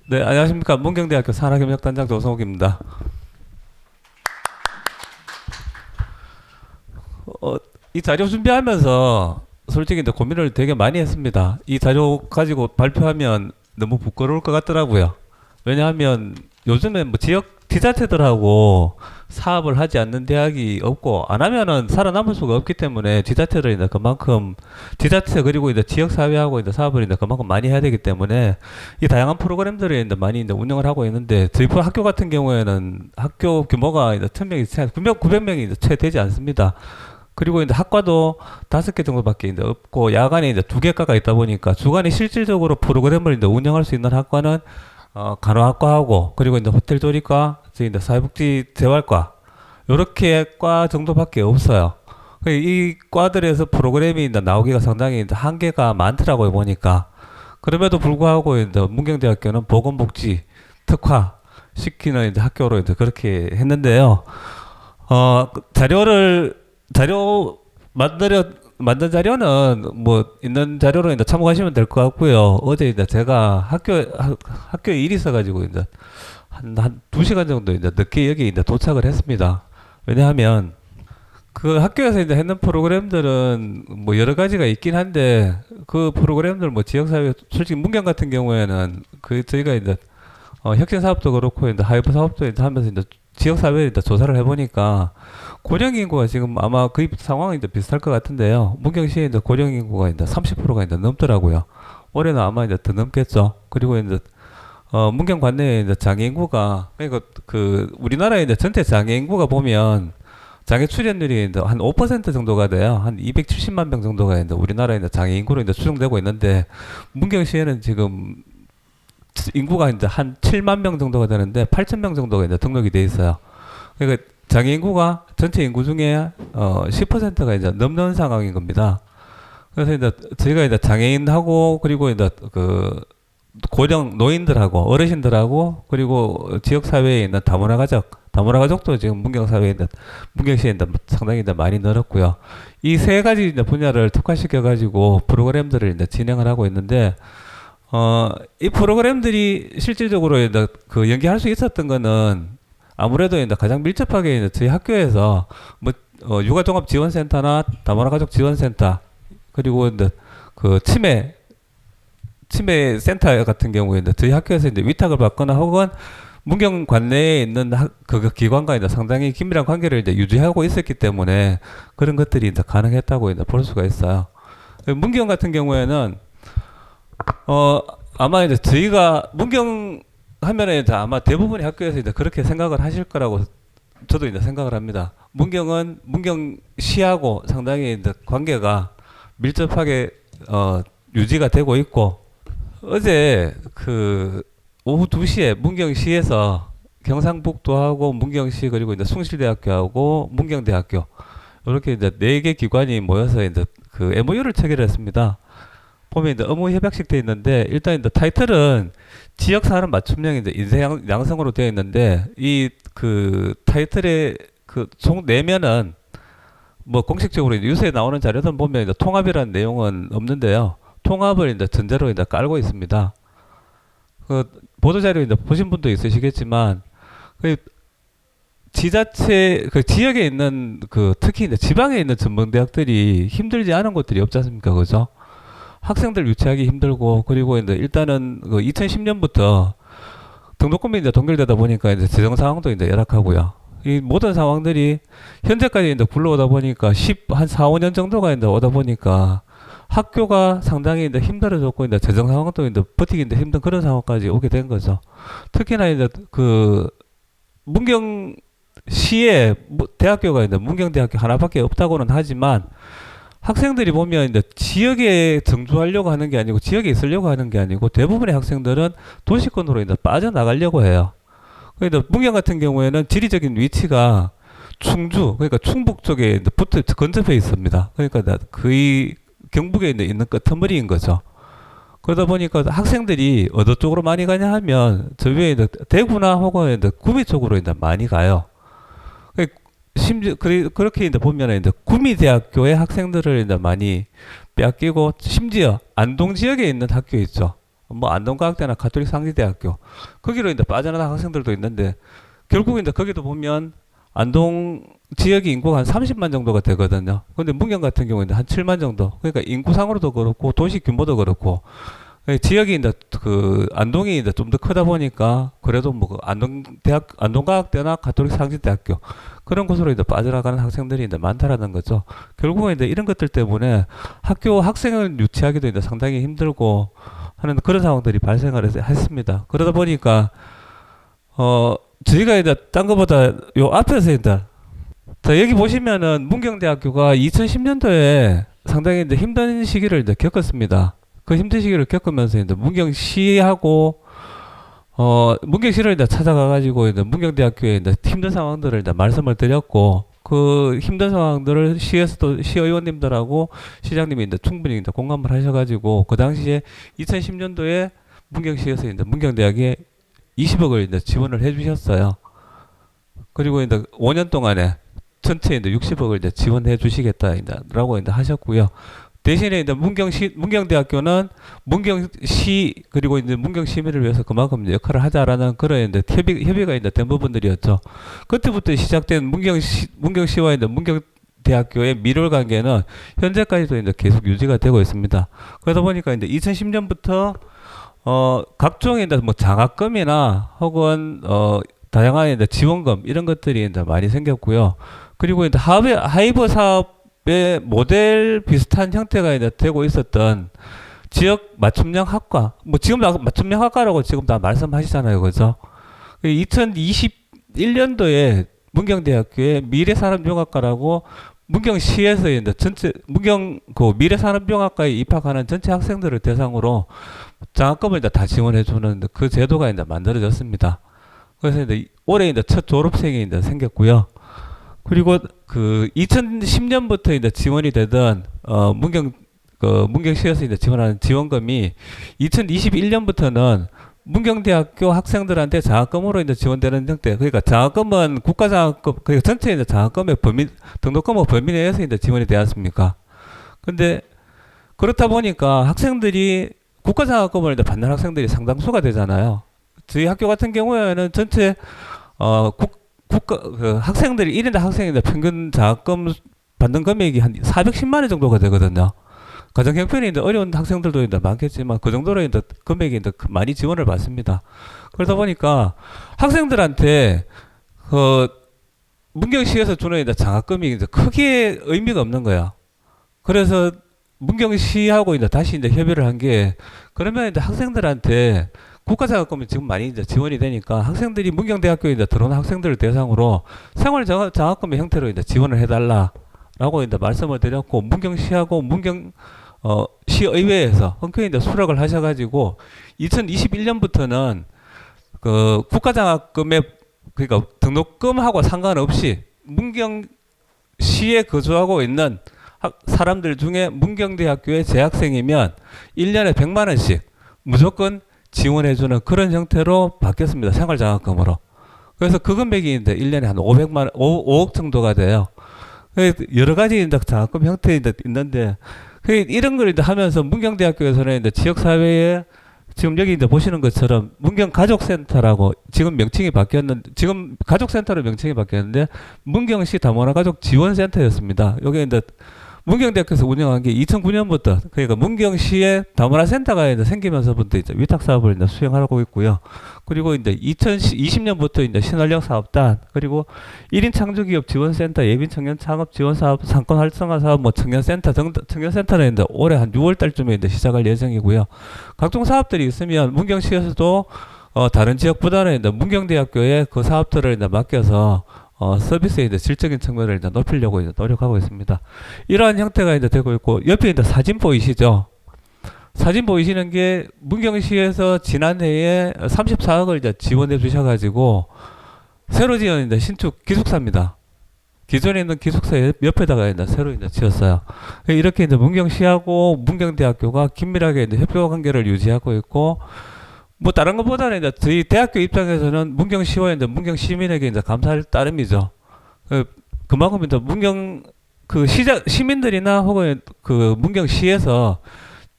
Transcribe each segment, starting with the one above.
네, 안녕하십니까. 문경대학교 산학협력단장 조성욱입니다. 이 자료 준비하면서 솔직히 이제 고민을 되게 많이 했습니다. 이 자료 가지고 발표하면 너무 부끄러울 것 같더라고요. 왜냐하면 요즘에 뭐 지역 지자체들하고 사업을 하지 않는 대학이 없고 안 하면은 살아남을 수가 없기 때문에 지자체를 이제 그만큼 지자체 그리고 이제 지역 사회하고 이제 사업을 이제 그만큼 많이 해야 되기 때문에 이 다양한 프로그램들을 이제 많이 이제 운영을 하고 있는데 저희 학교 같은 경우에는 학교 규모가 이제 1000명이 채 900명이 이제 채 되지 않습니다. 그리고 이제 학과도 5개 정도밖에 이제 없고 야간에 이제 2개과가 있다 보니까 주간에 실질적으로 프로그램을 이제 운영할 수 있는 학과는 간호학과하고 그리고 이제 호텔 조리과, 저희 이제 사회복지 재활과 요렇게 과 정도밖에 없어요. 이 과들에서 프로그램이 이제 나오기가 상당히 이제 한계가 많더라고요 보니까. 그럼에도 불구하고 이제 문경대학교는 보건복지 특화 시키는 이제 학교로 이제 그렇게 했는데요. 자료 만든 자료는 뭐 있는 자료로 이제 참고하시면 될 것 같고요. 어제 이제 제가 학교에 일이 있어가지고 이제 한 2시간 정도 이제 늦게 여기 이제 도착을 했습니다. 왜냐하면 그 학교에서 이제 했는 프로그램들은 뭐 여러 가지가 있긴 한데 그 프로그램들 뭐 지역사회 솔직히 문경 같은 경우에는 그 저희가 이제 혁신 사업도 그렇고 이제 하이브 사업도 이제 하면서 이제 지역 사회에 이제 조사를 해보니까 고령 인구가 지금 아마 거의 상황이 이제 비슷할 것 같은데요. 문경시에 이제 고령 인구가 이제 30%가 이제 넘더라고요. 올해는 아마 이제 더 넘겠죠. 그리고 이제 문경 관내에 이제 장애 인구가 그러니까 그 우리나라의 이제 전체 장애 인구가 보면 장애 출연율이 이제 한 5% 정도가 돼요. 한 270만 명 정도가 이제 우리나라에 이제 장애 인구로 이제 추정되고 있는데 문경시에는 지금 인구가 이제 한 7만 명 정도가 되는데 8천 명 정도가 이제 등록이 돼 있어요. 그러니까 장애 인구가 전체 인구 중에 10%가 이제 넘는 상황인 겁니다. 그래서 이제 저희가 이제 장애인하고 그리고 이제 그 고령 노인들하고 어르신들하고 그리고 지역 사회에 있는 다문화 가족도 지금 문경 사회에 있는 문경시에 있는 상당히 이제 많이 늘었고요. 이 세 가지 이제 분야를 특화시켜 가지고 프로그램들을 이제 진행을 하고 있는데 이 프로그램들이 실질적으로 이제 그 연계할 수 있었던 거는 아무래도 이제 가장 밀접하게 이제 저희 학교에서 뭐 육아종합지원센터나 다문화 가족 지원센터 그리고 이제 그 치매 센터 같은 경우에 이제 저희 학교에서 이제 위탁을 받거나 혹은 문경 관내에 있는 그 기관과 이제 상당히 긴밀한 관계를 이제 유지하고 있었기 때문에 그런 것들이 이제 가능했다고 이제 볼 수가 있어요. 문경 같은 경우에는 아마 이제 저희가 문경 하면은 이제 아마 대부분의 학교에서 이제 그렇게 생각을 하실 거라고 저도 이제 생각을 합니다. 문경은 문경시하고 상당히 이제 관계가 밀접하게 유지가 되고 있고 어제 그 오후 2시에 문경시에서 경상북도하고 문경시 그리고 이제 숭실대학교하고 문경대학교 이렇게 이제 4개 기관이 모여서 이제 그 MOU를 체결했습니다. 보면 이제 업무 협약식 돼 있는데 일단 이제 타이틀은 지역 사람 맞춤형 이제 인생 양성으로 되어 있는데 이 그 타이틀의 그 총 내면은 뭐 공식적으로 이제 유세에 나오는 자료들 보면 이제 통합이라는 내용은 없는데요. 통합을 이제 전제로 이제 깔고 있습니다. 그 보도 자료 이제 보신 분도 있으시겠지만 그 지자체 그 지역에 있는 그 특히 이제 지방에 있는 전문대학들이 힘들지 않은 곳들이 없지 않습니까, 그죠? 학생들 유치하기 힘들고 그리고 이제 일단은 그 2010년부터 등록금이 이제 동결되다 보니까 이제 재정 상황도 이제 열악하고요. 이 모든 상황들이 현재까지 이제 굴러오다 보니까 한 4, 5년 정도가 이제 오다 보니까 학교가 상당히 이제 힘들어졌고 이제 재정 상황도 이제 버티기 이제 힘든 그런 상황까지 오게 된 거죠. 특히나 이제 그 문경시에 대학교가 이제 문경대학교 하나밖에 없다고는 하지만 학생들이 보면 이제 지역에 정주하려고 하는 게 아니고 지역에 있으려고 하는 게 아니고 대부분의 학생들은 도시권으로 이제 빠져나가려고 해요. 그러니까 문경 같은 경우에는 지리적인 위치가 충주 그러니까 충북 쪽에 근접해 있습니다. 그러니까 거의 경북에 있는 끄트머리인 거죠. 그러다 보니까 학생들이 어느 쪽으로 많이 가냐 하면 저 위에 이제 대구나 혹은 이제 구미 쪽으로 이제 많이 가요. 심지어 그렇게 이제 보면은 이제 구미대학교의 학생들을 이제 많이 빼앗기고 심지어 안동 지역에 있는 학교 있죠. 뭐 안동과학대나 가톨릭 상지대학교 거기로 이제 빠져나간 학생들도 있는데 결국 이제 거기도 보면 안동 지역이 인구가 한 30만 정도가 되거든요. 근데 문경 같은 경우에는 한 7만 정도. 그러니까 인구상으로도 그렇고 도시 규모도 그렇고 지역이 이제 그 안동이 이제 좀 더 크다 보니까 그래도 뭐 안동과학대나 가톨릭 상지대학교 그런 곳으로 이제 빠져나가는 학생들이 이제 많다라는 거죠. 결국은 이제 이런 것들 때문에 학교 학생을 유치하기도 이제 상당히 힘들고 하는 그런 상황들이 발생을 했습니다. 그러다 보니까 저희가 이제 딴 거보다 요 앞에서 이제 자 여기 보시면은 문경대학교가 2010년도에 상당히 이제 힘든 시기를 이제 겪었습니다. 그 힘든 시기를 겪으면서 이제 문경시하고 문경시를 이제 찾아가가지고 이제 문경대학교에 이제 힘든 상황들을 이제 말씀을 드렸고 그 힘든 상황들을 시에서도 시의원님들하고 시장님이 이제 충분히 이제 공감을 하셔가지고 그 당시에 2010년도에 문경시에서 이제 문경대학에 20억을 이제 지원을 해주셨어요. 그리고 이제 5년 동안에 전체 이제 60억을 이제 지원해 주시겠다라고 이제 하셨고요. 대신에 이제 문경대학교는 문경시 그리고 이제 문경 시민을 위해서 그만큼 역할을 하자라는 그런 이제 협의가 이제 된 부분들이었죠. 그때부터 시작된 문경시와 이제 문경대학교의 밀월 관계는 현재까지도 이제 계속 유지가 되고 있습니다. 그러다 보니까 이제 2010년부터 각종 이제 뭐 장학금이나 혹은 다양한 이제 지원금 이런 것들이 이제 많이 생겼고요. 그리고 이제 하이브 사업의 모델 비슷한 형태가 이제 되고 있었던 지역 맞춤형 학과, 뭐 지금 맞춤형 학과라고 지금 다 말씀하시잖아요, 그죠? 2021년도에 문경대학교에 미래산업융합과라고 문경시에서 이제 전체 문경 그 미래산업융합과에 입학하는 전체 학생들을 대상으로 장학금을 이제 다 지원해주는 그 제도가 이제 만들어졌습니다. 그래서 이제 올해 이제 첫 졸업생이 이제 생겼고요. 그리고 그 2010년부터 이제 지원이 되던 문경시에서 이제 지원하는 지원금이 2021년부터는 문경대학교 학생들한테 장학금으로 이제 지원되는 형태. 그러니까 장학금은 국가장학금, 그러니까 전체 이제 장학금의 등록금의 범위 내에서 이제 지원이 되지 않습니까? 근데 그렇다 보니까 학생들이 국가장학금을 이제 받는 학생들이 상당수가 되잖아요. 저희 학교 같은 경우에는 전체 학생들이 1인당 학생인데 평균 장학금 받는 금액이 한 410만 원 정도가 되거든요. 가정 형편이 이제 어려운 학생들도 이제 많겠지만 그 정도로 이제 금액이 이제 많이 지원을 받습니다. 그러다 보니까 학생들한테 문경시에서 주는 이제 장학금이 이제 크게 의미가 없는 거야. 그래서 문경시하고 이제 다시 이제 협의를 한 게 그러면 이제 학생들한테 국가장학금이 지금 많이 이제 지원이 되니까 학생들이 문경대학교에 이제 들어오는 학생들을 대상으로 생활장학금의 형태로 이제 지원을 해달라라고 이제 말씀을 드렸고 문경시하고 시의회에서 흔쾌히 이제 수락을 하셔가지고 2021년부터는 그 국가장학금의 그러니까 등록금하고 상관없이 문경시에 거주하고 있는 사람들 중에 문경대학교의 재학생이면 1년에 100만 원씩 무조건 지원해주는 그런 형태로 바뀌었습니다. 생활장학금으로. 그래서 그 금액이 이제 1년에 한 5억 정도가 돼요. 여러 가지 이제 장학금 형태 있는데, 이런 걸 이제 하면서 문경대학교에서는 이제 지역사회에 지금 여기 이제 보시는 것처럼 문경가족센터라고 지금 명칭이 바뀌었는데, 지금 가족센터로 명칭이 바뀌었는데, 문경시 다문화 가족 지원센터였습니다. 여기 이제 문경대학교에서 운영한 게 2009년부터 그러니까 문경시에 다문화 센터가 이제 생기면서부터 이제 위탁 사업을 이제 수행하고 있고요. 그리고 이제 2020년부터 이제 신활력 사업단 그리고 1인 창조기업 지원센터, 예빈 청년 창업 지원 사업, 상권 활성화 사업, 뭐 청년센터 등 청년센터는 이제 올해 한 6월 달쯤에 이제 시작할 예정이고요. 각종 사업들이 있으면 문경시에서도 다른 지역보다는 이제 문경대학교에 그 사업들을 이제 맡겨서 서비스의 이제 질적인 측면을 이제 높이려고 이제 노력하고 있습니다. 이러한 형태가 이제 되고 있고, 옆에 이제 사진 보이시죠? 사진 보이시는 게 문경시에서 지난해에 34억을 이제 지원해 주셔가지고, 새로 지은 이제 신축 기숙사입니다. 기존에 있는 기숙사 옆에다가 이제 새로 이제 지었어요. 이렇게 이제 문경시하고 문경대학교가 긴밀하게 이제 협조 관계를 유지하고 있고, 뭐 다른 것보다는 이제 저희 대학교 입장에서는 문경시와 이제 문경 시민에게 이제 감사할 따름이죠. 그만큼 이제 문경 시민들이나 혹은 그 문경시에서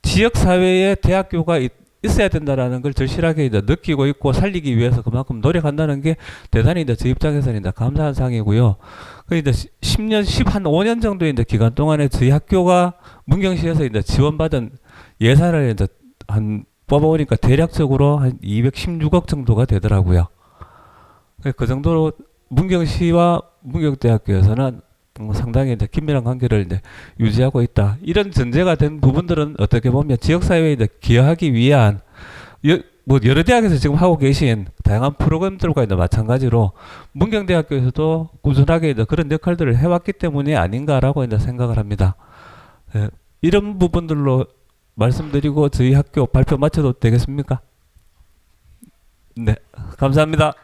지역 사회에 대학교가 있어야 된다라는 걸 절실하게 이제 느끼고 있고 살리기 위해서 그만큼 노력한다는 게 대단히 이제 제 입장에서는 이제 감사한 상이고요. 그 이제 10년, 5년 정도의 이제 기간 동안에 저희 학교가 문경시에서 이제 지원받은 예산을 이제 한 뽑아보니까 대략적으로 한 216억 정도가 되더라고요. 그 정도로 문경시와 문경대학교에서는 상당히 이제 긴밀한 관계를 이제 유지하고 있다. 이런 전제가 된 부분들은 어떻게 보면 지역사회에 이제 기여하기 위한 뭐 여러 대학에서 지금 하고 계신 다양한 프로그램들과 이제 마찬가지로 문경대학교에서도 꾸준하게 이제 그런 역할들을 해왔기 때문이 아닌가라고 이제 생각을 합니다. 예, 이런 부분들로 말씀드리고 저희 학교 발표 마쳐도 되겠습니까? 네, 감사합니다.